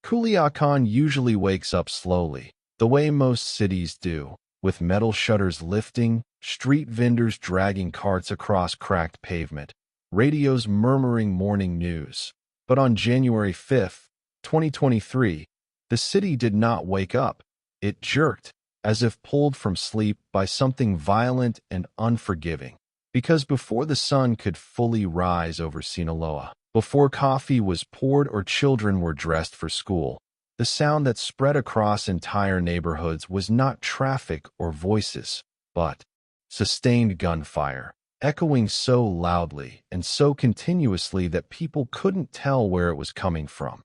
Culiacán usually wakes up slowly, the way most cities do, with metal shutters lifting, street vendors dragging carts across cracked pavement, radios murmuring morning news. But on January 5th, 2023, the city did not wake up. It jerked, as if pulled from sleep by something violent and unforgiving. Because before the sun could fully rise over Sinaloa, before coffee was poured or children were dressed for school, the sound that spread across entire neighborhoods was not traffic or voices, but sustained gunfire, echoing so loudly and so continuously that people couldn't tell where it was coming from,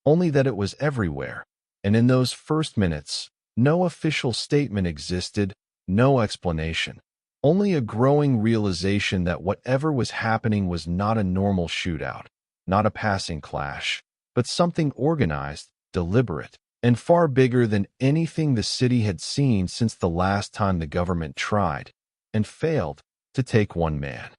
only that it was everywhere. And in those first minutes, no official statement existed, no explanation, only a growing realization that whatever was happening was not a normal shootout, not a passing clash, but something organized, deliberate, and far bigger than anything the city had seen since the last time the government tried, and failed, to take one man.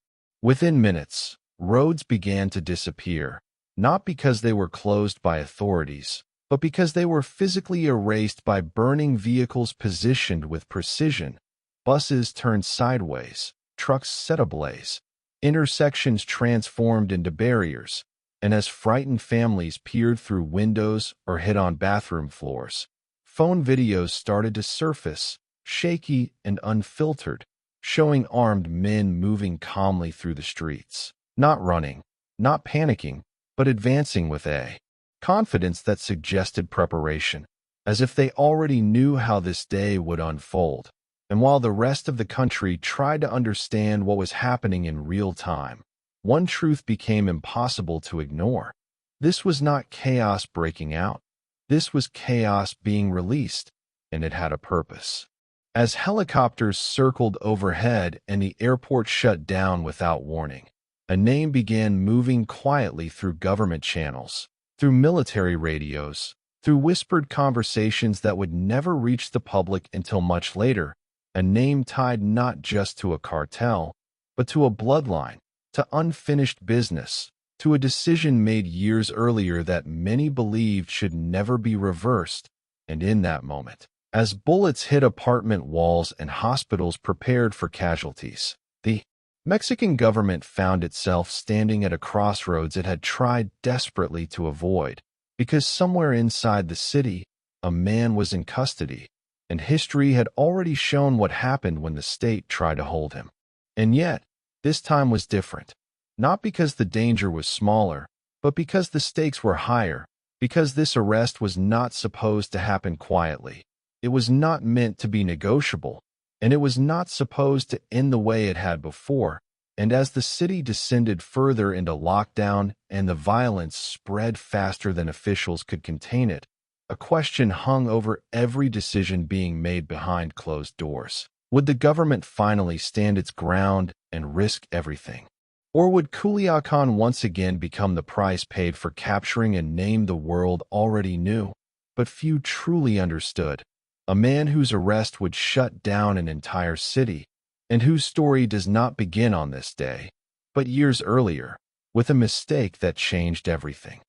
Within minutes, roads began to disappear, not because they were closed by authorities, but because they were physically erased by burning vehicles positioned with precision. Buses turned sideways, trucks set ablaze, intersections transformed into barriers, and as frightened families peered through windows or hid on bathroom floors, phone videos started to surface, shaky and unfiltered, showing armed men moving calmly through the streets, not running, not panicking, but advancing with a confidence that suggested preparation, as if they already knew how this day would unfold. And while the rest of the country tried to understand what was happening in real time, one truth became impossible to ignore. This was not chaos breaking out. This was chaos being released, and it had a purpose. As helicopters circled overhead and the airport shut down without warning, a name began moving quietly through government channels, through military radios, through whispered conversations that would never reach the public until much later. A name tied not just to a cartel, but to a bloodline, to unfinished business, to a decision made years earlier that many believed should never be reversed. And in that moment, as bullets hit apartment walls and hospitals prepared for casualties, the Mexican government found itself standing at a crossroads it had tried desperately to avoid, because somewhere inside the city, a man was in custody, and history had already shown what happened when the state tried to hold him. And yet, this time was different, not because the danger was smaller, but because the stakes were higher, because this arrest was not supposed to happen quietly. It was not meant to be negotiable, and it was not supposed to end the way it had before. And as the city descended further into lockdown and the violence spread faster than officials could contain it, a question hung over every decision being made behind closed doors. Would the government finally stand its ground and risk everything? Or would Culiacán once again become the price paid for capturing a name the world already knew, but few truly understood? A man whose arrest would shut down an entire city, and whose story does not begin on this day, but years earlier, with a mistake that changed everything.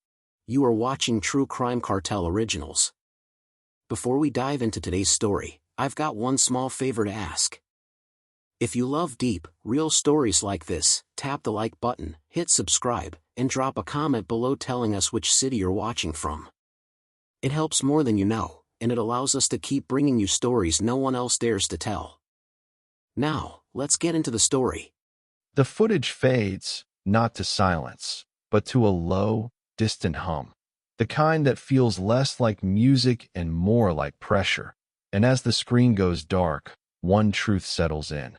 You are watching True Crime Cartel Originals. Before we dive into today's story, I've got one small favor to ask. If you love deep, real stories like this, tap the like button, hit subscribe, and drop a comment below telling us which city you're watching from. It helps more than you know, and it allows us to keep bringing you stories no one else dares to tell. Now, let's get into the story. The footage fades, not to silence, but to a low, distant hum, the kind that feels less like music and more like pressure. And as the screen goes dark, one truth settles in.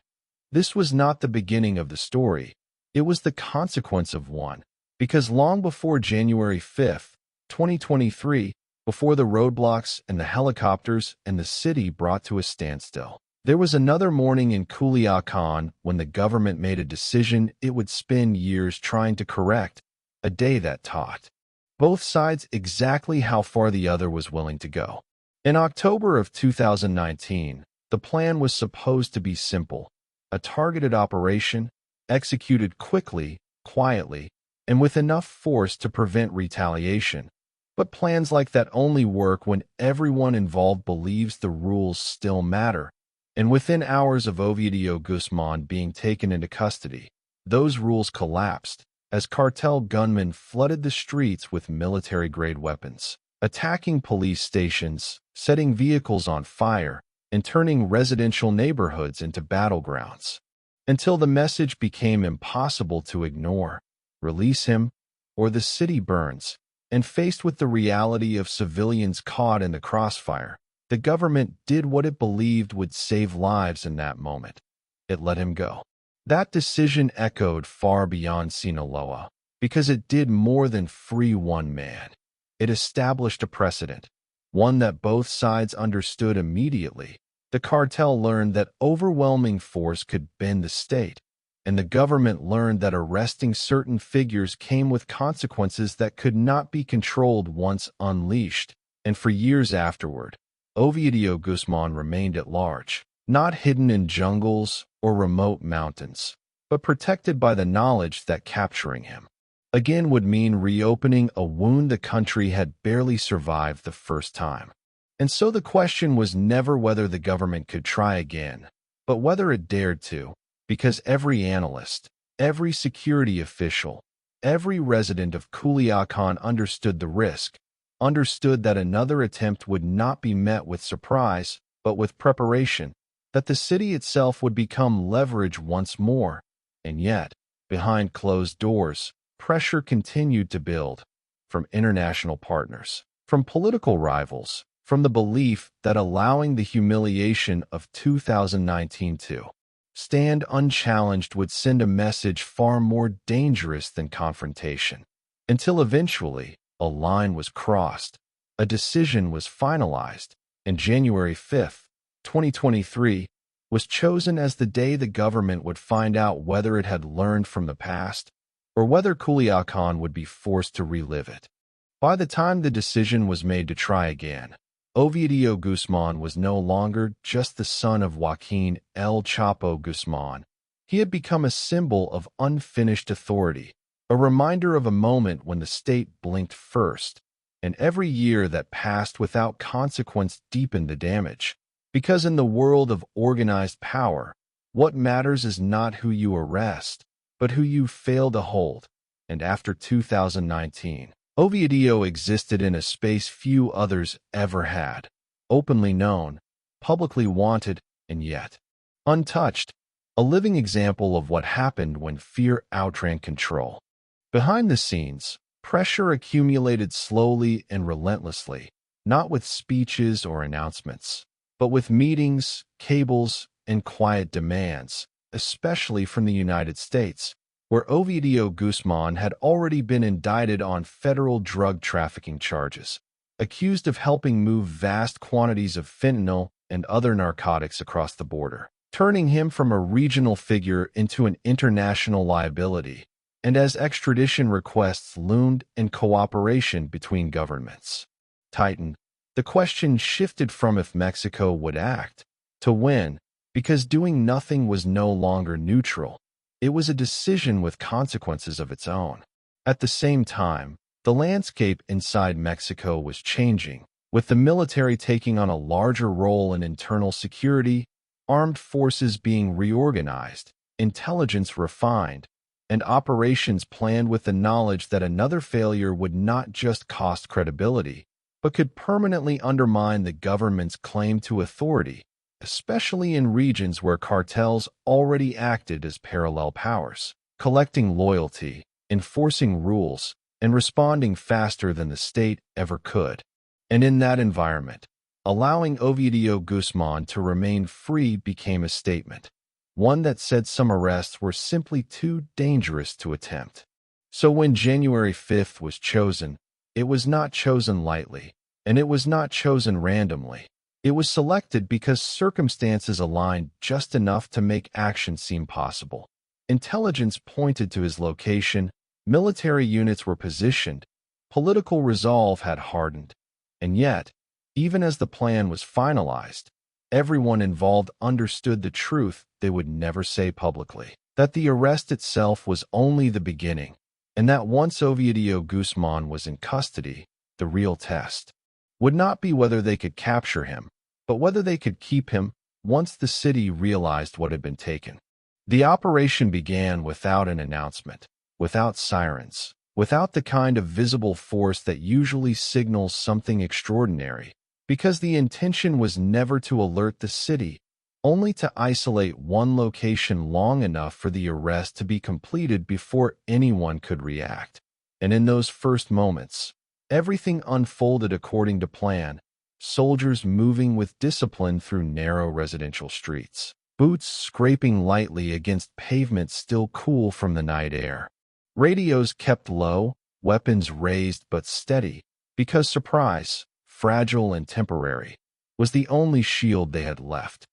This was not the beginning of the story, it was the consequence of one, because long before January 5th, 2023, before the roadblocks and the helicopters and the city brought to a standstill, there was another morning in Culiacán when the government made a decision it would spend years trying to correct, a day that taught both sides exactly how far the other was willing to go. In October of 2019, the plan was supposed to be simple, a targeted operation, executed quickly, quietly, and with enough force to prevent retaliation. But plans like that only work when everyone involved believes the rules still matter. And within hours of Ovidio Guzmán being taken into custody, those rules collapsed as cartel gunmen flooded the streets with military-grade weapons, attacking police stations, setting vehicles on fire, and turning residential neighborhoods into battlegrounds. Until the message became impossible to ignore: release him, or the city burns. And faced with the reality of civilians caught in the crossfire, the government did what it believed would save lives in that moment. It let him go. That decision echoed far beyond Sinaloa, because it did more than free one man. It established a precedent, one that both sides understood immediately. The cartel learned that overwhelming force could bend the state, and the government learned that arresting certain figures came with consequences that could not be controlled once unleashed. And for years afterward, Ovidio Guzmán remained at large, not hidden in jungles or remote mountains, but protected by the knowledge that capturing him again would mean reopening a wound the country had barely survived the first time. And so the question was never whether the government could try again, but whether it dared to. Because every analyst, every security official, every resident of Culiacán understood the risk, understood that another attempt would not be met with surprise, but with preparation, that the city itself would become leverage once more. And yet, behind closed doors, pressure continued to build, from international partners, from political rivals, from the belief that allowing the humiliation of 2019 to stand unchallenged would send a message far more dangerous than confrontation. Until eventually, a line was crossed, a decision was finalized, and January 5, 2023, was chosen as the day the government would find out whether it had learned from the past, or whether Culiacán would be forced to relive it. By the time the decision was made to try again, Ovidio Guzmán was no longer just the son of Joaquín El Chapo Guzmán. He had become a symbol of unfinished authority, a reminder of a moment when the state blinked first, and every year that passed without consequence deepened the damage. Because in the world of organized power, what matters is not who you arrest, but who you fail to hold. And after 2019, Ovidio existed in a space few others ever had, openly known, publicly wanted, and yet untouched, a living example of what happened when fear outran control. Behind the scenes, pressure accumulated slowly and relentlessly, not with speeches or announcements, but with meetings, cables, and quiet demands, especially from the United States, where Ovidio Guzmán had already been indicted on federal drug trafficking charges, accused of helping move vast quantities of fentanyl and other narcotics across the border, turning him from a regional figure into an international liability. And as extradition requests loomed and cooperation between governments tightened, the question shifted from if Mexico would act to when, because doing nothing was no longer neutral. It was a decision with consequences of its own. At the same time, the landscape inside Mexico was changing, with the military taking on a larger role in internal security, armed forces being reorganized, intelligence refined, and operations planned with the knowledge that another failure would not just cost credibility, but could permanently undermine the government's claim to authority, especially in regions where cartels already acted as parallel powers, collecting loyalty, enforcing rules, and responding faster than the state ever could. And in that environment, allowing Ovidio Guzmán to remain free became a statement, one that said some arrests were simply too dangerous to attempt. So when January 5th was chosen, it was not chosen lightly, and it was not chosen randomly. It was selected because circumstances aligned just enough to make action seem possible. Intelligence pointed to his location, military units were positioned, political resolve had hardened, and yet, even as the plan was finalized, everyone involved understood the truth they would never say publicly, that the arrest itself was only the beginning, and that once Ovidio Guzmán was in custody, the real test would not be whether they could capture him, but whether they could keep him once the city realized what had been taken. The operation began without an announcement, without sirens, without the kind of visible force that usually signals something extraordinary, because the intention was never to alert the city, only to isolate one location long enough for the arrest to be completed before anyone could react. And in those first moments, everything unfolded according to plan, soldiers moving with discipline through narrow residential streets, boots scraping lightly against pavement still cool from the night air. Radios kept low, weapons raised but steady, because surprise, fragile and temporary, was the only shield they had left.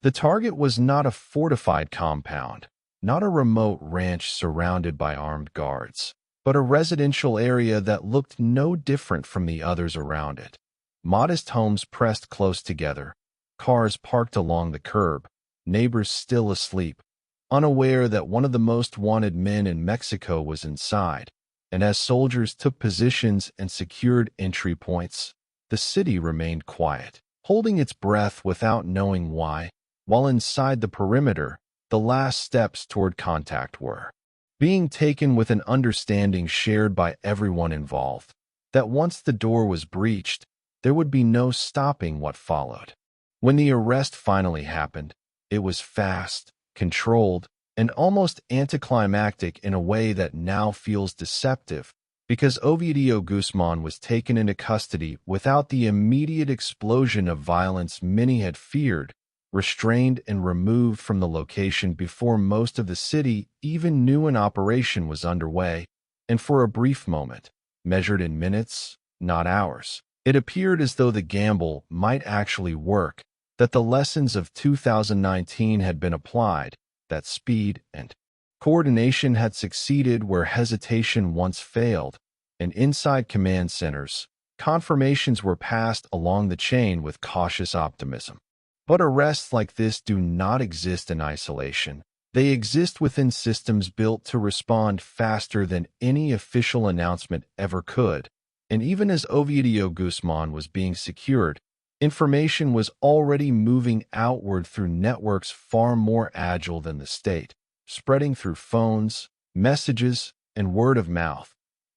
The target was not a fortified compound, not a remote ranch surrounded by armed guards, but a residential area that looked no different from the others around it. Modest homes pressed close together, cars parked along the curb, neighbors still asleep, unaware that one of the most wanted men in Mexico was inside. And as soldiers took positions and secured entry points, the city remained quiet, holding its breath without knowing why, while inside the perimeter, the last steps toward contact were being taken with an understanding shared by everyone involved, that once the door was breached, there would be no stopping what followed. When the arrest finally happened, it was fast, controlled, and almost anticlimactic in a way that now feels deceptive, because Ovidio Guzmán was taken into custody without the immediate explosion of violence many had feared, restrained and removed from the location before most of the city even knew an operation was underway, and for a brief moment, measured in minutes, not hours, it appeared as though the gamble might actually work, that the lessons of 2019 had been applied, that speed and coordination had succeeded where hesitation once failed, and inside command centers, confirmations were passed along the chain with cautious optimism. But arrests like this do not exist in isolation. They exist within systems built to respond faster than any official announcement ever could. And even as Ovidio Guzmán was being secured, information was already moving outward through networks far more agile than the state, spreading through phones, messages, and word of mouth,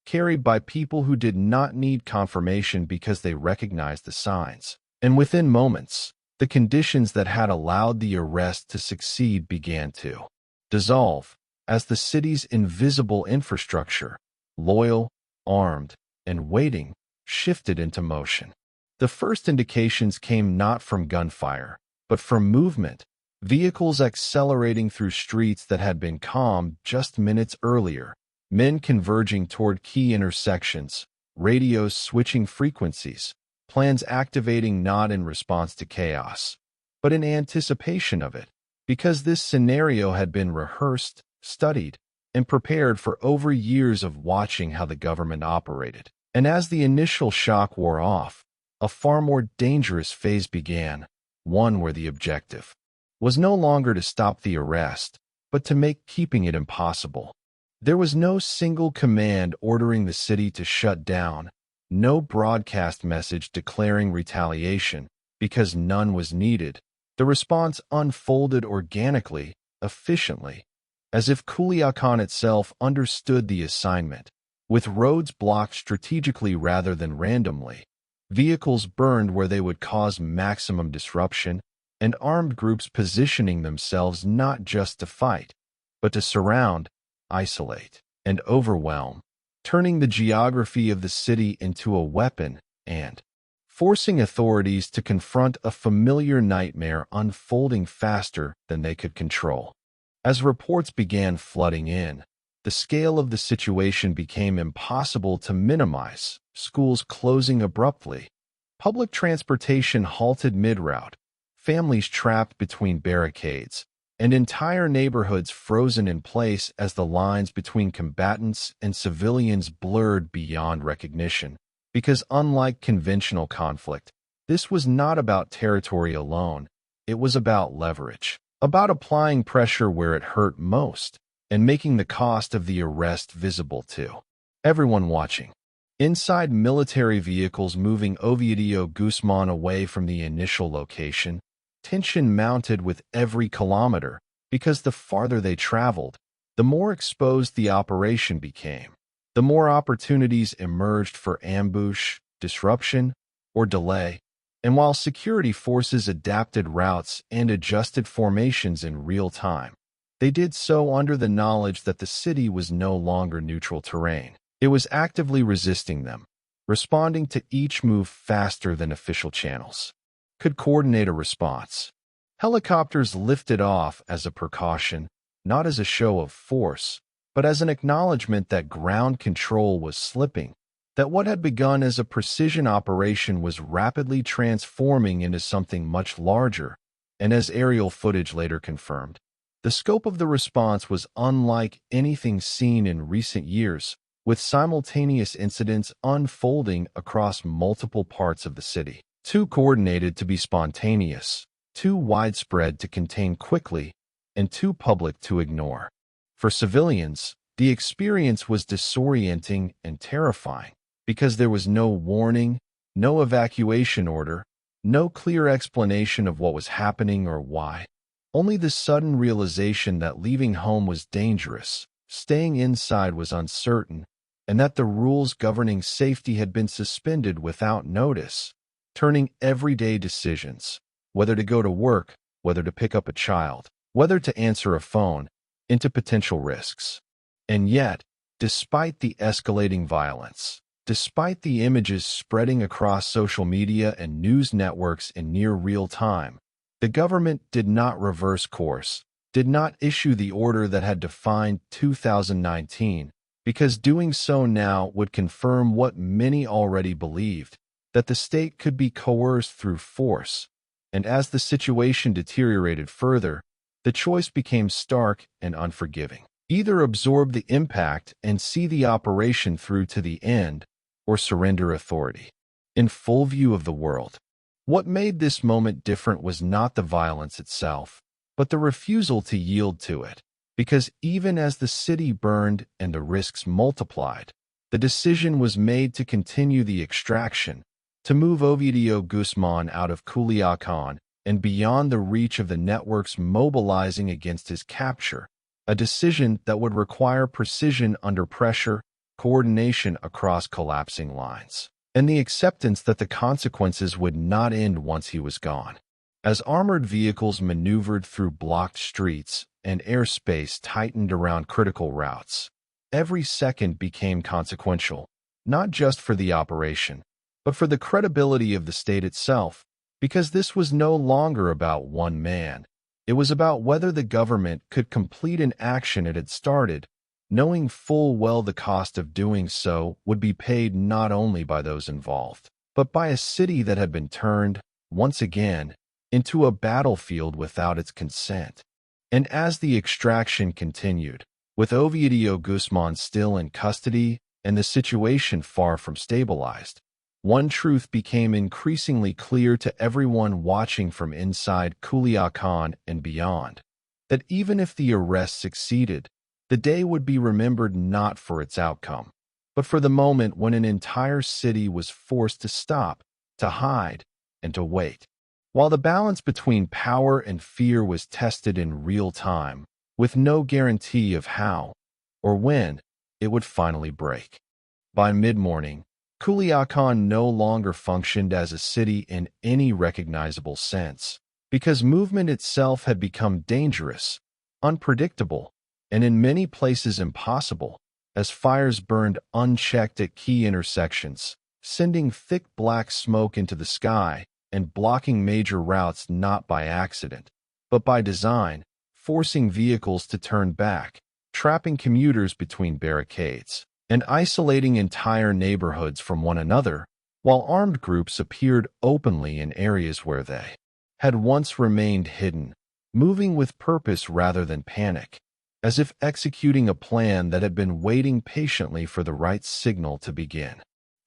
carried by people who did not need confirmation because they recognized the signs. And within moments, the conditions that had allowed the arrest to succeed began to dissolve as the city's invisible infrastructure, loyal, armed, and waiting, shifted into motion. The first indications came not from gunfire, but from movement, vehicles accelerating through streets that had been calm just minutes earlier, men converging toward key intersections, radios switching frequencies, plans activating not in response to chaos, but in anticipation of it, because this scenario had been rehearsed, studied, and prepared for over years of watching how the government operated. And as the initial shock wore off, a far more dangerous phase began, one where the objective was no longer to stop the arrest, but to make keeping it impossible. There was no single command ordering the city to shut down, no broadcast message declaring retaliation, because none was needed. The response unfolded organically, efficiently, as if Culiacán itself understood the assignment, with roads blocked strategically rather than randomly, vehicles burned where they would cause maximum disruption, and armed groups positioning themselves not just to fight, but to surround, isolate, and overwhelm, turning the geography of the city into a weapon and forcing authorities to confront a familiar nightmare unfolding faster than they could control. As reports began flooding in, the scale of the situation became impossible to minimize, schools closing abruptly, public transportation halted mid-route, families trapped between barricades, and entire neighborhoods frozen in place as the lines between combatants and civilians blurred beyond recognition. Because unlike conventional conflict, this was not about territory alone, it was about leverage, about applying pressure where it hurt most, and making the cost of the arrest visible to everyone watching. Inside, military vehicles moving Ovidio Guzmán away from the initial location. Tension mounted with every kilometer, because the farther they traveled, the more exposed the operation became. The more opportunities emerged for ambush, disruption, or delay. And while security forces adapted routes and adjusted formations in real time, they did so under the knowledge that the city was no longer neutral terrain. It was actively resisting them, responding to each move faster than official channels could coordinate a response. Helicopters lifted off as a precaution, not as a show of force, but as an acknowledgement that ground control was slipping, that what had begun as a precision operation was rapidly transforming into something much larger, and as aerial footage later confirmed, the scope of the response was unlike anything seen in recent years, with simultaneous incidents unfolding across multiple parts of the city. Too coordinated to be spontaneous, too widespread to contain quickly, and too public to ignore. For civilians, the experience was disorienting and terrifying, because there was no warning, no evacuation order, no clear explanation of what was happening or why. Only the sudden realization that leaving home was dangerous, staying inside was uncertain, and that the rules governing safety had been suspended without notice, turning everyday decisions, whether to go to work, whether to pick up a child, whether to answer a phone, into potential risks. And yet, despite the escalating violence, despite the images spreading across social media and news networks in near real time, the government did not reverse course, did not issue the order that had defined 2019, because doing so now would confirm what many already believed, that the state could be coerced through force. And as the situation deteriorated further, the choice became stark and unforgiving. Either absorb the impact and see the operation through to the end, or surrender authority. In full view of the world, what made this moment different was not the violence itself, but the refusal to yield to it. Because even as the city burned and the risks multiplied, the decision was made to continue the extraction, to move Ovidio Guzmán out of Culiacán and beyond the reach of the networks mobilizing against his capture, a decision that would require precision under pressure, coordination across collapsing lines, and the acceptance that the consequences would not end once he was gone. As armored vehicles maneuvered through blocked streets and airspace tightened around critical routes, every second became consequential, not just for the operation, but for the credibility of the state itself, because this was no longer about one man. It was about whether the government could complete an action it had started, knowing full well the cost of doing so would be paid not only by those involved, but by a city that had been turned, once again, into a battlefield without its consent. And as the extraction continued, with Ovidio Guzmán still in custody and the situation far from stabilized, one truth became increasingly clear to everyone watching from inside Culiacán and beyond, that even if the arrest succeeded, the day would be remembered not for its outcome, but for the moment when an entire city was forced to stop, to hide, and to wait. While the balance between power and fear was tested in real time, with no guarantee of how or when it would finally break. By mid-morning, Culiacán no longer functioned as a city in any recognizable sense, because movement itself had become dangerous, unpredictable, and in many places impossible, as fires burned unchecked at key intersections, sending thick black smoke into the sky and blocking major routes not by accident, but by design, forcing vehicles to turn back, trapping commuters between barricades, and isolating entire neighborhoods from one another, while armed groups appeared openly in areas where they had once remained hidden, moving with purpose rather than panic, as if executing a plan that had been waiting patiently for the right signal to begin.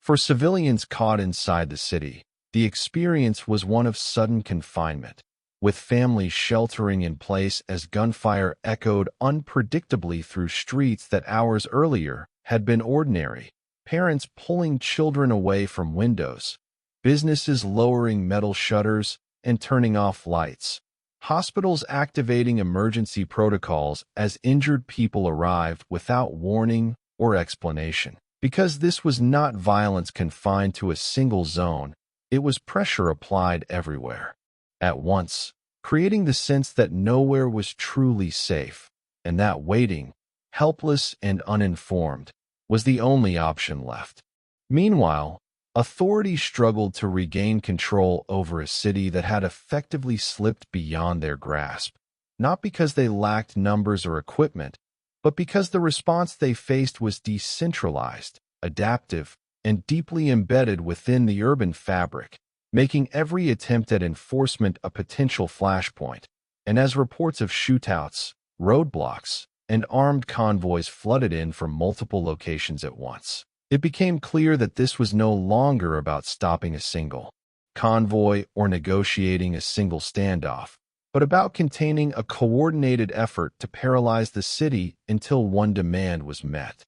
For civilians caught inside the city, the experience was one of sudden confinement, with families sheltering in place as gunfire echoed unpredictably through streets that hours earlier had been ordinary, parents pulling children away from windows, businesses lowering metal shutters and turning off lights, hospitals activating emergency protocols as injured people arrived without warning or explanation. Because this was not violence confined to a single zone, it was pressure applied everywhere at once, creating the sense that nowhere was truly safe, and that waiting, helpless and uninformed, was the only option left. Meanwhile, authorities struggled to regain control over a city that had effectively slipped beyond their grasp, not because they lacked numbers or equipment, but because the response they faced was decentralized, adaptive, and deeply embedded within the urban fabric, making every attempt at enforcement a potential flashpoint. And as reports of shootouts, roadblocks, and armed convoys flooded in from multiple locations at once, it became clear that this was no longer about stopping a single convoy or negotiating a single standoff, but about containing a coordinated effort to paralyze the city until one demand was met.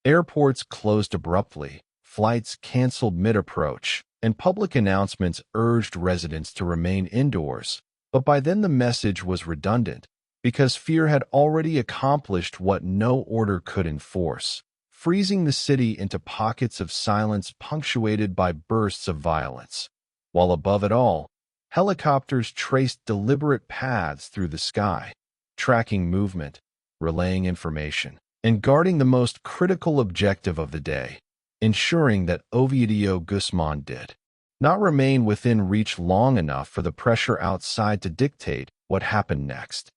Airports closed abruptly, flights canceled mid-approach, and public announcements urged residents to remain indoors. But by then the message was redundant, because fear had already accomplished what no order could enforce, freezing the city into pockets of silence punctuated by bursts of violence. While above it all, helicopters traced deliberate paths through the sky, tracking movement, relaying information, and guarding the most critical objective of the day, ensuring that Ovidio Guzmán did not remain within reach long enough for the pressure outside to dictate what happened next.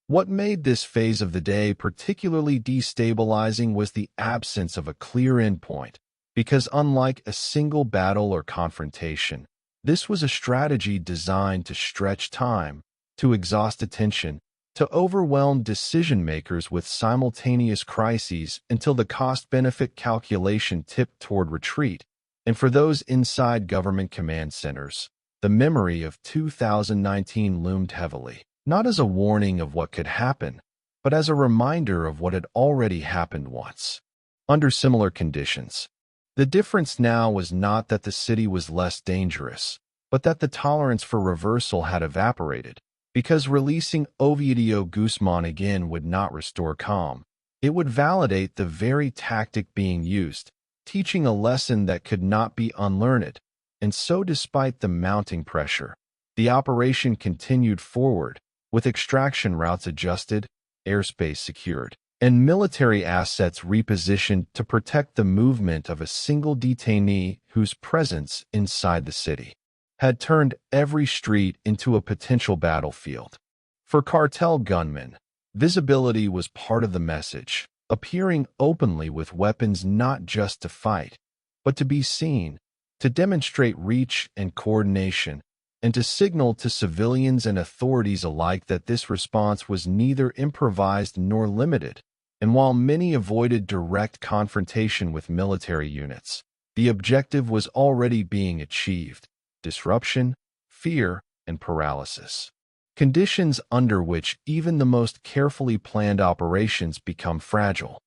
What made this phase of the day particularly destabilizing was the absence of a clear endpoint, because unlike a single battle or confrontation, this was a strategy designed to stretch time, to exhaust attention, to overwhelm decision-makers with simultaneous crises until the cost-benefit calculation tipped toward retreat. And for those inside government command centers, the memory of 2019 loomed heavily, not as a warning of what could happen, but as a reminder of what had already happened once, under similar conditions. The difference now was not that the city was less dangerous, but that the tolerance for reversal had evaporated, because releasing Ovidio Guzmán again would not restore calm. It would validate the very tactic being used, teaching a lesson that could not be unlearned. And so despite the mounting pressure, the operation continued forward, with extraction routes adjusted, airspace secured, and military assets repositioned to protect the movement of a single detainee whose presence inside the city had turned every street into a potential battlefield. For cartel gunmen, visibility was part of the message, appearing openly with weapons not just to fight, but to be seen, to demonstrate reach and coordination, and to signal to civilians and authorities alike that this response was neither improvised nor limited. And while many avoided direct confrontation with military units, the objective was already being achieved: disruption, fear, and paralysis. Conditions under which even the most carefully planned operations become fragile.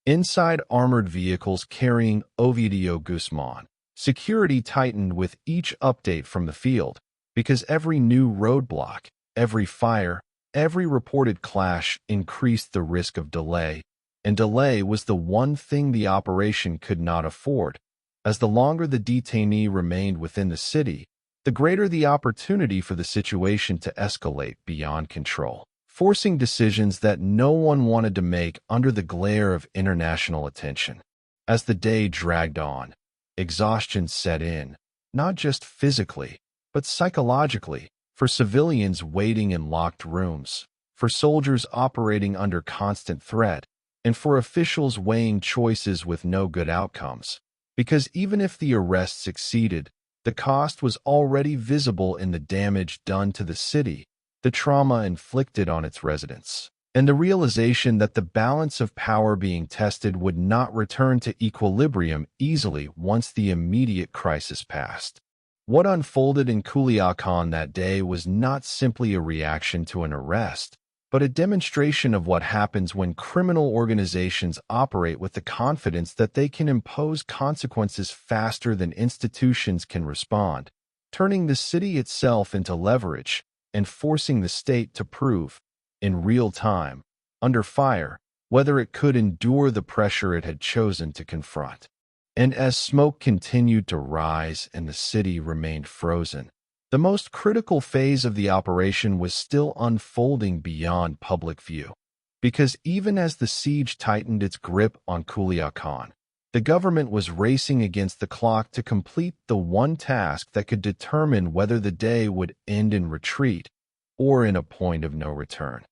Inside armored vehicles carrying Ovidio Guzmán, security tightened with each update from the field, because every new roadblock, every fire, every reported clash increased the risk of delay, and delay was the one thing the operation could not afford, as the longer the detainee remained within the city, the greater the opportunity for the situation to escalate beyond control, forcing decisions that no one wanted to make under the glare of international attention. As the day dragged on, exhaustion set in, not just physically, but psychologically, for civilians waiting in locked rooms, for soldiers operating under constant threat, and for officials weighing choices with no good outcomes. Because even if the arrest succeeded, the cost was already visible in the damage done to the city, the trauma inflicted on its residents, and the realization that the balance of power being tested would not return to equilibrium easily once the immediate crisis passed. What unfolded in Culiacán that day was not simply a reaction to an arrest, but a demonstration of what happens when criminal organizations operate with the confidence that they can impose consequences faster than institutions can respond, turning the city itself into leverage and forcing the state to prove, in real time, under fire, whether it could endure the pressure it had chosen to confront. And as smoke continued to rise and the city remained frozen, the most critical phase of the operation was still unfolding beyond public view. Because even as the siege tightened its grip on Culiacán, the government was racing against the clock to complete the one task that could determine whether the day would end in retreat or in a point of no return.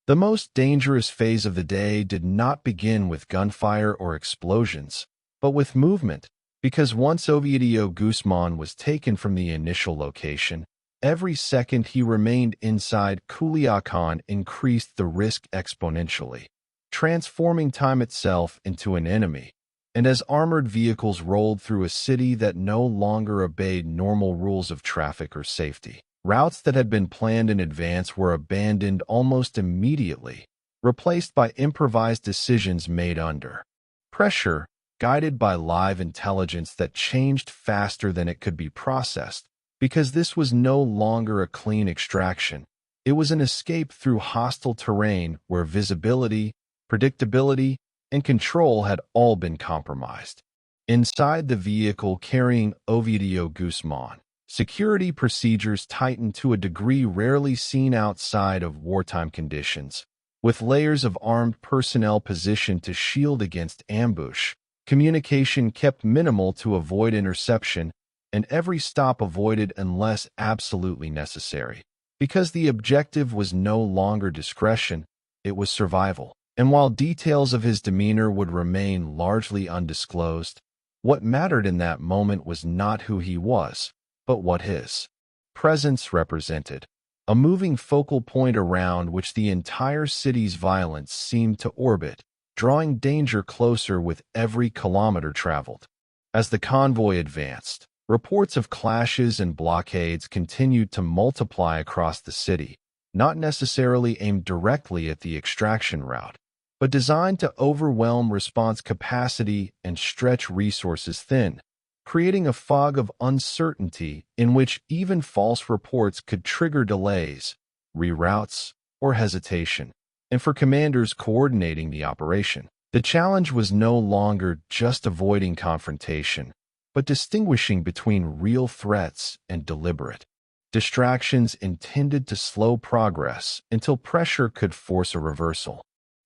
The most dangerous phase of the day did not begin with gunfire or explosions, but with movement, because once Ovidio Guzmán was taken from the initial location, every second he remained inside Culiacán increased the risk exponentially, transforming time itself into an enemy. And as armored vehicles rolled through a city that no longer obeyed normal rules of traffic or safety, routes that had been planned in advance were abandoned almost immediately, replaced by improvised decisions made under pressure, guided by live intelligence that changed faster than it could be processed, because this was no longer a clean extraction. It was an escape through hostile terrain where visibility, predictability, and control had all been compromised. Inside the vehicle carrying Ovidio Guzmán, security procedures tightened to a degree rarely seen outside of wartime conditions, with layers of armed personnel positioned to shield against ambush. Communication kept minimal to avoid interception, and every stop avoided unless absolutely necessary. Because the objective was no longer discretion, it was survival. And while details of his demeanor would remain largely undisclosed, what mattered in that moment was not who he was, but what his presence represented. A moving focal point around which the entire city's violence seemed to orbit, drawing danger closer with every kilometer traveled. As the convoy advanced, reports of clashes and blockades continued to multiply across the city, not necessarily aimed directly at the extraction route, but designed to overwhelm response capacity and stretch resources thin, creating a fog of uncertainty in which even false reports could trigger delays, reroutes, or hesitation. And for commanders coordinating the operation, the challenge was no longer just avoiding confrontation, but distinguishing between real threats and deliberate distractions intended to slow progress until pressure could force a reversal.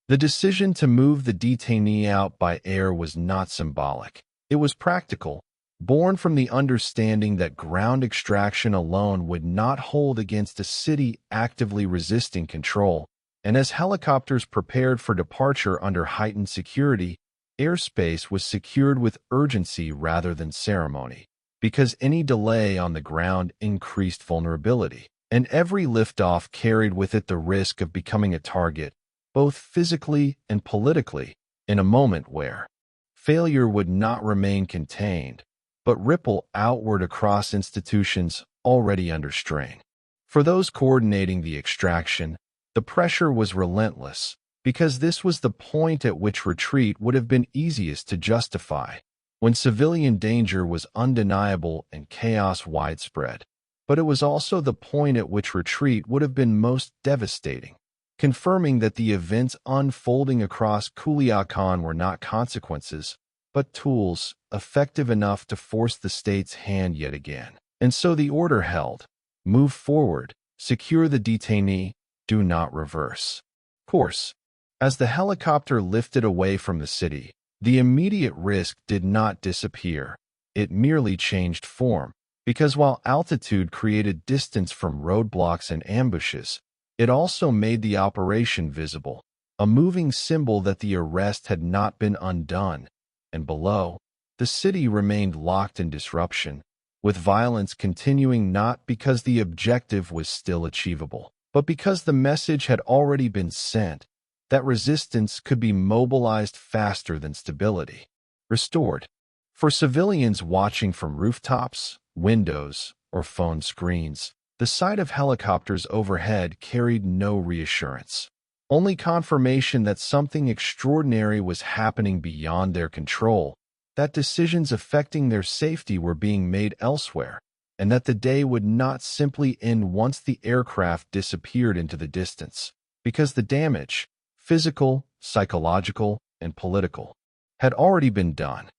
The decision to move the detainee out by air was not symbolic. It was practical, born from the understanding that ground extraction alone would not hold against a city actively resisting control. And as helicopters prepared for departure under heightened security, airspace was secured with urgency rather than ceremony, because any delay on the ground increased vulnerability, and every liftoff carried with it the risk of becoming a target, both physically and politically, in a moment where failure would not remain contained, but ripple outward across institutions already under strain. For those coordinating the extraction, the pressure was relentless, because this was the point at which retreat would have been easiest to justify, when civilian danger was undeniable and chaos widespread. But it was also the point at which retreat would have been most devastating, confirming that the events unfolding across Culiacán were not consequences, but tools effective enough to force the state's hand yet again. And so the order held: move forward, secure the detainee, do not reverse course. As the helicopter lifted away from the city, the immediate risk did not disappear. It merely changed form, because while altitude created distance from roadblocks and ambushes, it also made the operation visible, a moving symbol that the arrest had not been undone. And below, the city remained locked in disruption, with violence continuing not because the objective was still achievable, but because the message had already been sent, that resistance could be mobilized faster than stability restored. For civilians watching from rooftops, windows, or phone screens, the sight of helicopters overhead carried no reassurance. only confirmation that something extraordinary was happening beyond their control, that decisions affecting their safety were being made elsewhere, and that the day would not simply end once the aircraft disappeared into the distance, because the damage, physical, psychological, and political, had already been done.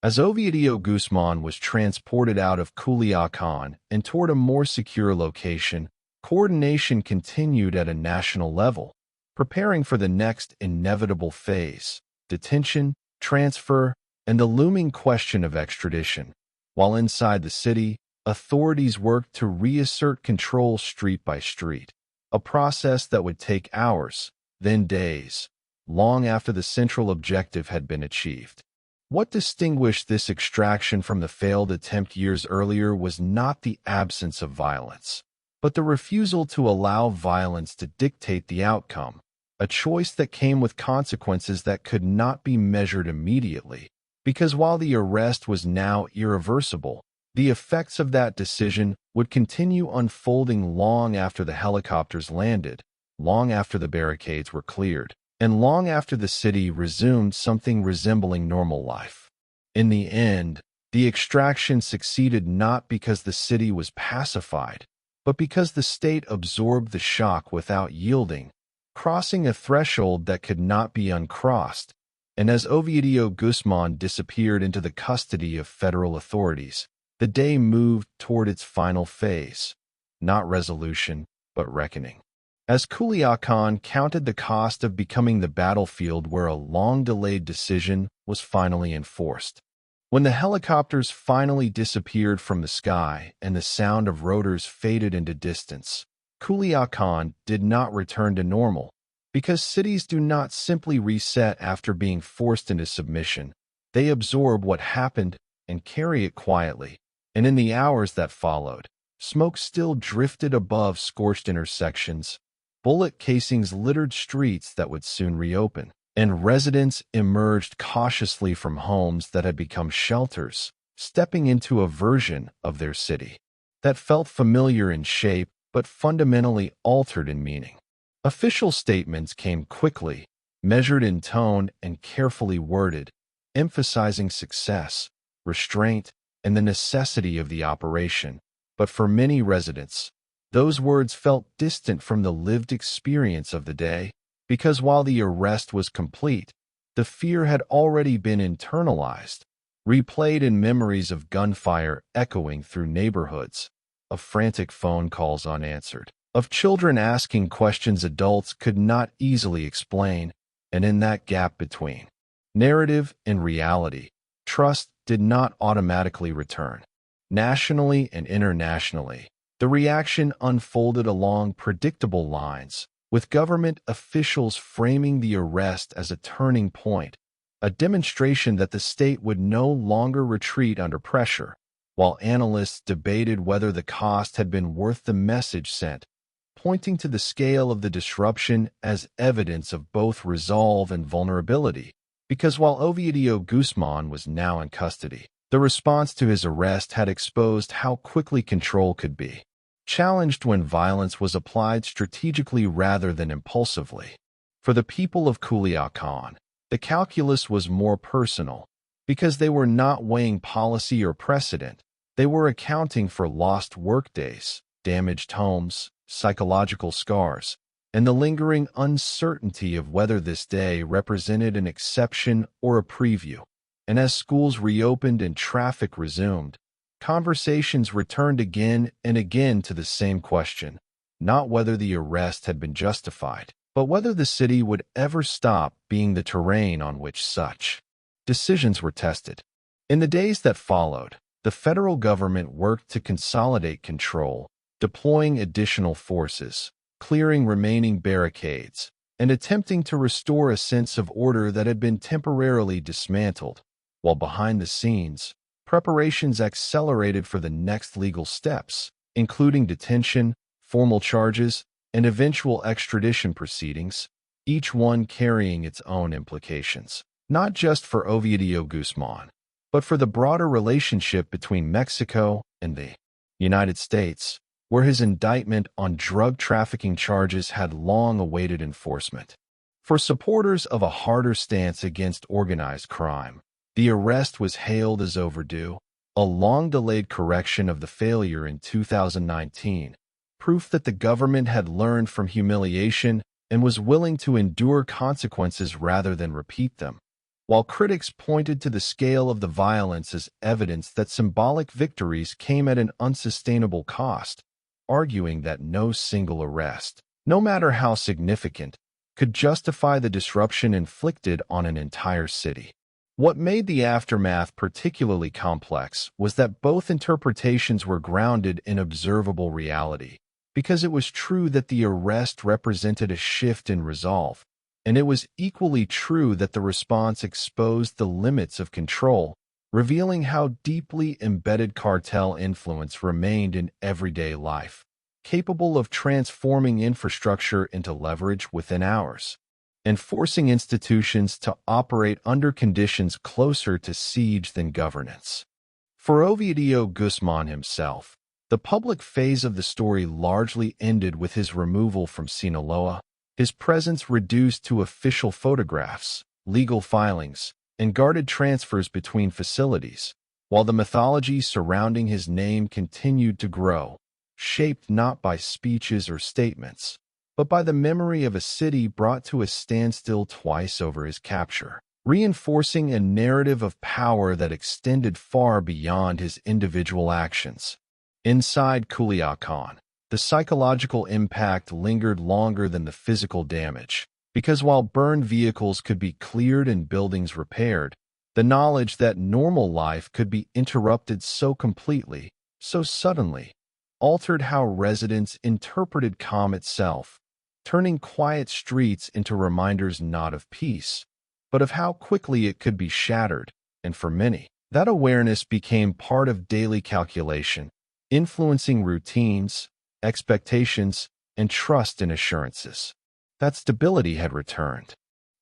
As Ovidio Guzmán was transported out of Culiacán and toward a more secure location, coordination continued at a national level, preparing for the next inevitable phase: detention, transfer, and the looming question of extradition. While inside the city, authorities worked to reassert control street by street, a process that would take hours, then days, long after the central objective had been achieved. What distinguished this extraction from the failed attempt years earlier was not the absence of violence, but the refusal to allow violence to dictate the outcome, a choice that came with consequences that could not be measured immediately, because while the arrest was now irreversible, the effects of that decision would continue unfolding long after the helicopters landed, long after the barricades were cleared, and long after the city resumed something resembling normal life. In the end, the extraction succeeded not because the city was pacified, but because the state absorbed the shock without yielding, crossing a threshold that could not be uncrossed. And as Ovidio Guzmán disappeared into the custody of federal authorities, the day moved toward its final phase, not resolution, but reckoning. As Culiacán counted the cost of becoming the battlefield where a long-delayed decision was finally enforced. When the helicopters finally disappeared from the sky and the sound of rotors faded into distance, Culiacán did not return to normal, because cities do not simply reset after being forced into submission. They absorb what happened and carry it quietly. And in the hours that followed, smoke still drifted above scorched intersections. Bullet casings littered streets that would soon reopen, and residents emerged cautiously from homes that had become shelters, stepping into a version of their city that felt familiar in shape but fundamentally altered in meaning. Official statements came quickly, measured in tone and carefully worded, emphasizing success, restraint, and the necessity of the operation. But for many residents, those words felt distant from the lived experience of the day, because while the arrest was complete, the fear had already been internalized, replayed in memories of gunfire echoing through neighborhoods, of frantic phone calls unanswered, of children asking questions adults could not easily explain, and in that gap between narrative and reality, trust did not automatically return. Nationally and internationally, the reaction unfolded along predictable lines, with government officials framing the arrest as a turning point, a demonstration that the state would no longer retreat under pressure, while analysts debated whether the cost had been worth the message sent, pointing to the scale of the disruption as evidence of both resolve and vulnerability. Because while Ovidio Guzmán was now in custody, the response to his arrest had exposed how quickly control could be challenged when violence was applied strategically rather than impulsively. For the people of Culiacán, the calculus was more personal, because they were not weighing policy or precedent. They were accounting for lost workdays, damaged homes, psychological scars, and the lingering uncertainty of whether this day represented an exception or a preview. And as schools reopened and traffic resumed, conversations returned again and again to the same question, not whether the arrest had been justified, but whether the city would ever stop being the terrain on which such decisions were tested. In the days that followed, the federal government worked to consolidate control, deploying additional forces, clearing remaining barricades, and attempting to restore a sense of order that had been temporarily dismantled, while behind the scenes, preparations accelerated for the next legal steps, including detention, formal charges, and eventual extradition proceedings, each one carrying its own implications, not just for Ovidio Guzmán, but for the broader relationship between Mexico and the United States, where his indictment on drug trafficking charges had long awaited enforcement. For supporters of a harder stance against organized crime, the arrest was hailed as overdue, a long-delayed correction of the failure in 2019, proof that the government had learned from humiliation and was willing to endure consequences rather than repeat them. While critics pointed to the scale of the violence as evidence that symbolic victories came at an unsustainable cost, arguing that no single arrest, no matter how significant, could justify the disruption inflicted on an entire city. What made the aftermath particularly complex was that both interpretations were grounded in observable reality, because it was true that the arrest represented a shift in resolve, and it was equally true that the response exposed the limits of control, revealing how deeply embedded cartel influence remained in everyday life, capable of transforming infrastructure into leverage within hours, and forcing institutions to operate under conditions closer to siege than governance. For Ovidio Guzmán himself, the public phase of the story largely ended with his removal from Sinaloa, his presence reduced to official photographs, legal filings, and guarded transfers between facilities, while the mythology surrounding his name continued to grow, shaped not by speeches or statements, but by the memory of a city brought to a standstill twice over his capture, reinforcing a narrative of power that extended far beyond his individual actions. Inside Culiacán, the psychological impact lingered longer than the physical damage, because while burned vehicles could be cleared and buildings repaired, the knowledge that normal life could be interrupted so completely, so suddenly, altered how residents interpreted calm itself, turning quiet streets into reminders not of peace, but of how quickly it could be shattered, and for many, that awareness became part of daily calculation, influencing routines, expectations, and trust in assurances that stability had returned.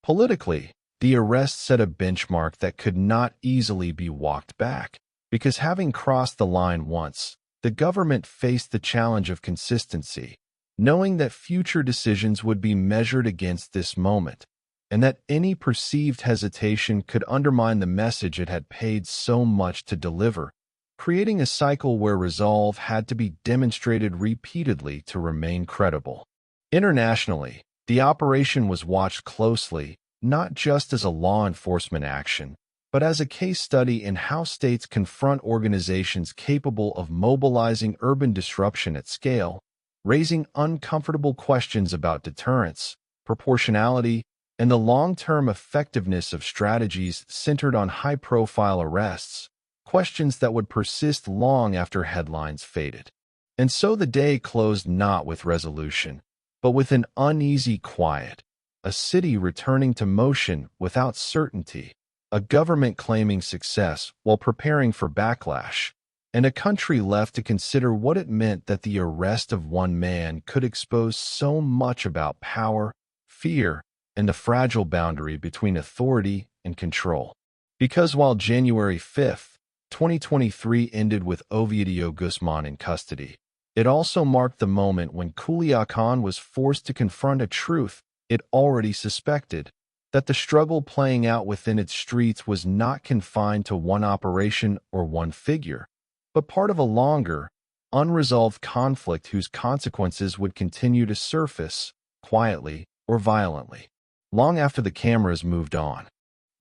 Politically, the arrest set a benchmark that could not easily be walked back, because having crossed the line once, the government faced the challenge of consistency, knowing that future decisions would be measured against this moment, and that any perceived hesitation could undermine the message it had paid so much to deliver, creating a cycle where resolve had to be demonstrated repeatedly to remain credible. Internationally, the operation was watched closely, not just as a law enforcement action, but as a case study in how states confront organizations capable of mobilizing urban disruption at scale, raising uncomfortable questions about deterrence, proportionality, and the long-term effectiveness of strategies centered on high-profile arrests, questions that would persist long after headlines faded. And so the day closed not with resolution, but with an uneasy quiet, a city returning to motion without certainty, a government claiming success while preparing for backlash, and a country left to consider what it meant that the arrest of one man could expose so much about power, fear, and the fragile boundary between authority and control. Because while January 5th, 2023 ended with Ovidio Guzmán in custody, it also marked the moment when Culiacán was forced to confront a truth it already suspected, that the struggle playing out within its streets was not confined to one operation or one figure, but part of a longer, unresolved conflict whose consequences would continue to surface, quietly or violently, long after the cameras moved on.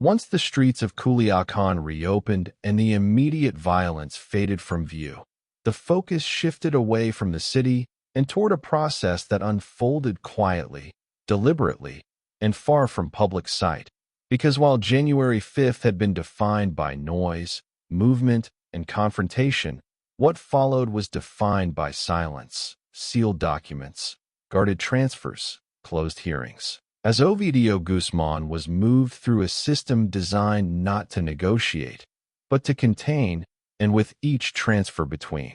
Once the streets of Culiacán reopened and the immediate violence faded from view, the focus shifted away from the city and toward a process that unfolded quietly, deliberately, and far from public sight. Because while January 5th had been defined by noise, movement, and confrontation, what followed was defined by silence, sealed documents, guarded transfers, closed hearings. As Ovidio Guzmán was moved through a system designed not to negotiate, but to contain, and with each transfer between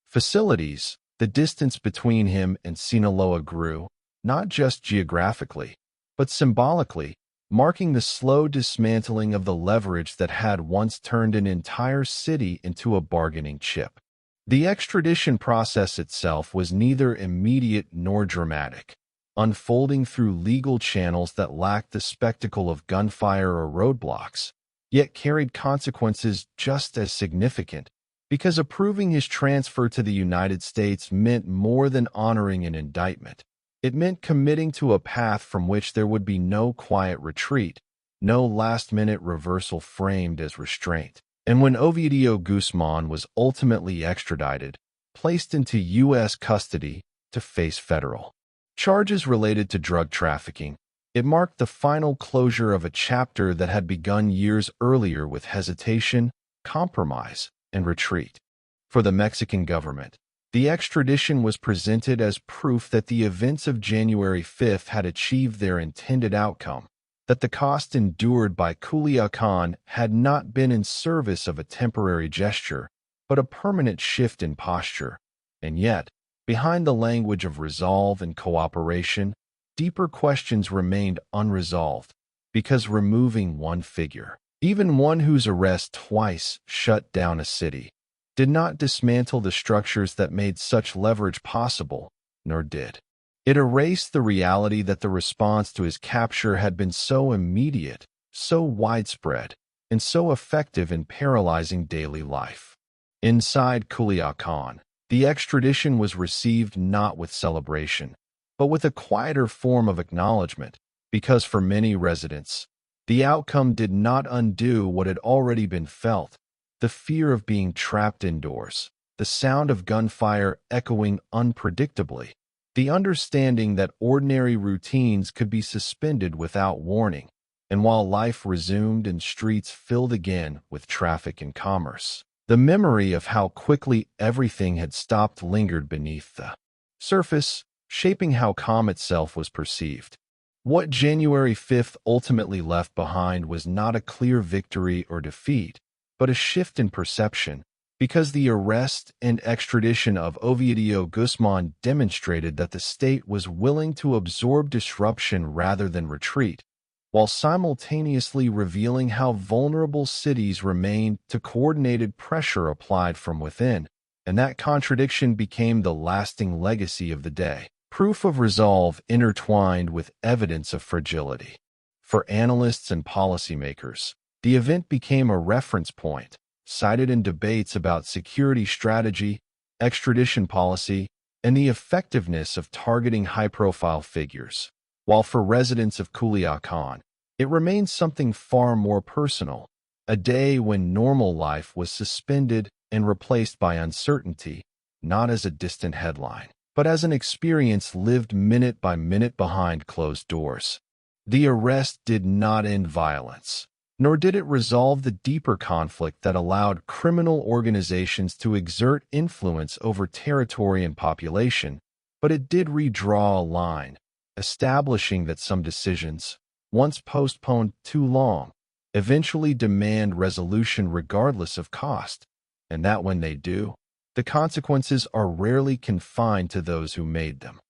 facilities, the distance between him and Sinaloa grew, not just geographically, but symbolically, marking the slow dismantling of the leverage that had once turned an entire city into a bargaining chip. The extradition process itself was neither immediate nor dramatic. unfolding through legal channels that lacked the spectacle of gunfire or roadblocks, yet carried consequences just as significant, because approving his transfer to the United States meant more than honoring an indictment. It meant committing to a path from which there would be no quiet retreat, no last-minute reversal framed as restraint. And when Ovidio Guzmán was ultimately extradited, placed into U.S. custody to face federal charges related to drug trafficking, it marked the final closure of a chapter that had begun years earlier with hesitation, compromise, and retreat. For the Mexican government, the extradition was presented as proof that the events of January 5th had achieved their intended outcome, that the cost endured by Culiacán had not been in service of a temporary gesture, but a permanent shift in posture. And yet, behind the language of resolve and cooperation, deeper questions remained unresolved, because removing one figure, even one whose arrest twice shut down a city, did not dismantle the structures that made such leverage possible, nor did it erase the reality that the response to his capture had been so immediate, so widespread, and so effective in paralyzing daily life. Inside Culiacán, the extradition was received not with celebration, but with a quieter form of acknowledgement, because for many residents, the outcome did not undo what had already been felt: the fear of being trapped indoors, the sound of gunfire echoing unpredictably, the understanding that ordinary routines could be suspended without warning, and while life resumed and streets filled again with traffic and commerce, the memory of how quickly everything had stopped lingered beneath the surface, shaping how calm itself was perceived. What January 5th ultimately left behind was not a clear victory or defeat, but a shift in perception, because the arrest and extradition of Ovidio Guzmán demonstrated that the state was willing to absorb disruption rather than retreat, while simultaneously revealing how vulnerable cities remained to coordinated pressure applied from within, and that contradiction became the lasting legacy of the day, proof of resolve intertwined with evidence of fragility. For analysts and policymakers, the event became a reference point, cited in debates about security strategy, extradition policy, and the effectiveness of targeting high-profile figures. While for residents of Culiacán, it remained something far more personal, a day when normal life was suspended and replaced by uncertainty, not as a distant headline, but as an experience lived minute by minute behind closed doors. The arrest did not end violence, nor did it resolve the deeper conflict that allowed criminal organizations to exert influence over territory and population, but it did redraw a line, establishing that some decisions, once postponed too long, eventually demand resolution regardless of cost, and that when they do, the consequences are rarely confined to those who made them.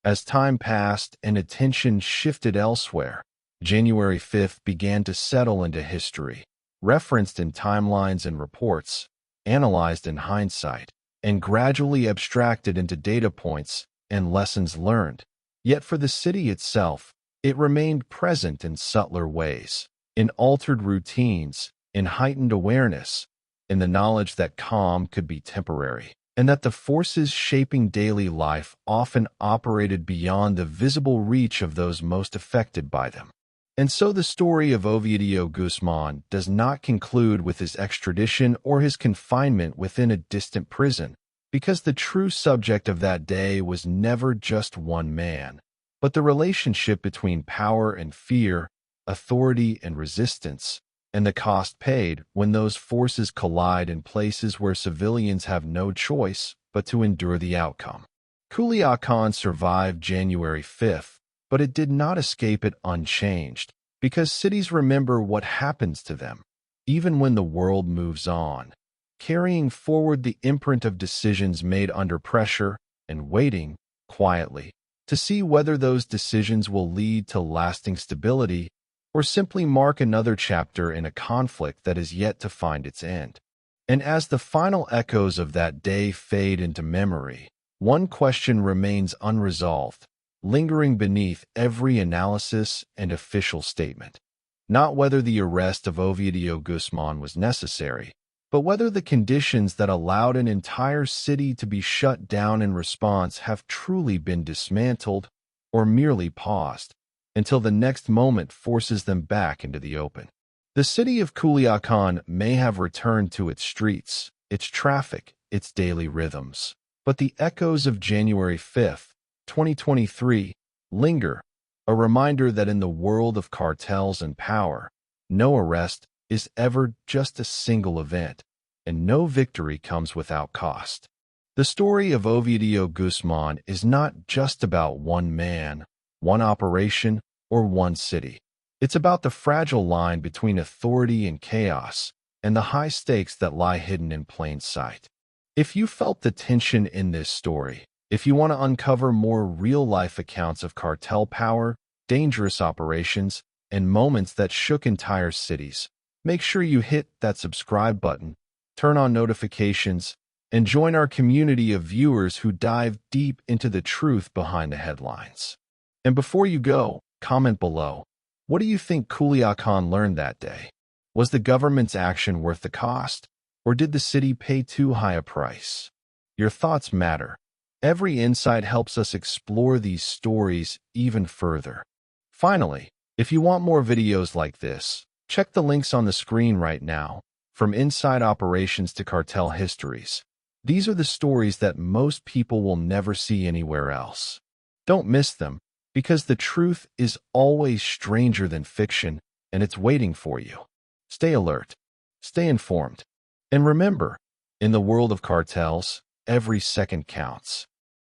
As time passed and attention shifted elsewhere, January 5th began to settle into history, referenced in timelines and reports, analyzed in hindsight, and gradually abstracted into data points and lessons learned. Yet for the city itself, it remained present in subtler ways, in altered routines, in heightened awareness, in the knowledge that calm could be temporary, and that the forces shaping daily life often operated beyond the visible reach of those most affected by them. And so the story of Ovidio Guzmán does not conclude with his extradition or his confinement within a distant prison, because the true subject of that day was never just one man, but the relationship between power and fear, authority and resistance, and the cost paid when those forces collide in places where civilians have no choice but to endure the outcome. Culiacán survived January 5th, but it did not escape it unchanged, because cities remember what happens to them, even when the world moves on, carrying forward the imprint of decisions made under pressure and waiting, quietly, to see whether those decisions will lead to lasting stability or simply mark another chapter in a conflict that is yet to find its end. And as the final echoes of that day fade into memory, one question remains unresolved: lingering beneath every analysis and official statement. Not whether the arrest of Ovidio Guzmán was necessary, but whether the conditions that allowed an entire city to be shut down in response have truly been dismantled or merely paused until the next moment forces them back into the open. The city of Culiacán may have returned to its streets, its traffic, its daily rhythms, but the echoes of January 5th, 2023, linger, a reminder that in the world of cartels and power, no arrest is ever just a single event, and no victory comes without cost. The story of Ovidio Guzmán is not just about one man, one operation, or one city. It's about the fragile line between authority and chaos, and the high stakes that lie hidden in plain sight. If you felt the tension in this story, if you want to uncover more real-life accounts of cartel power, dangerous operations, and moments that shook entire cities, make sure you hit that subscribe button, turn on notifications, and join our community of viewers who dive deep into the truth behind the headlines. And before you go, comment below. What do you think Culiacán learned that day? Was the government's action worth the cost, or did the city pay too high a price? Your thoughts matter. Every insight helps us explore these stories even further. Finally, if you want more videos like this, check the links on the screen right now. From inside operations to cartel histories, these are the stories that most people will never see anywhere else. Don't miss them, because the truth is always stranger than fiction, and it's waiting for you. Stay alert, stay informed, and remember, in the world of cartels, every second counts.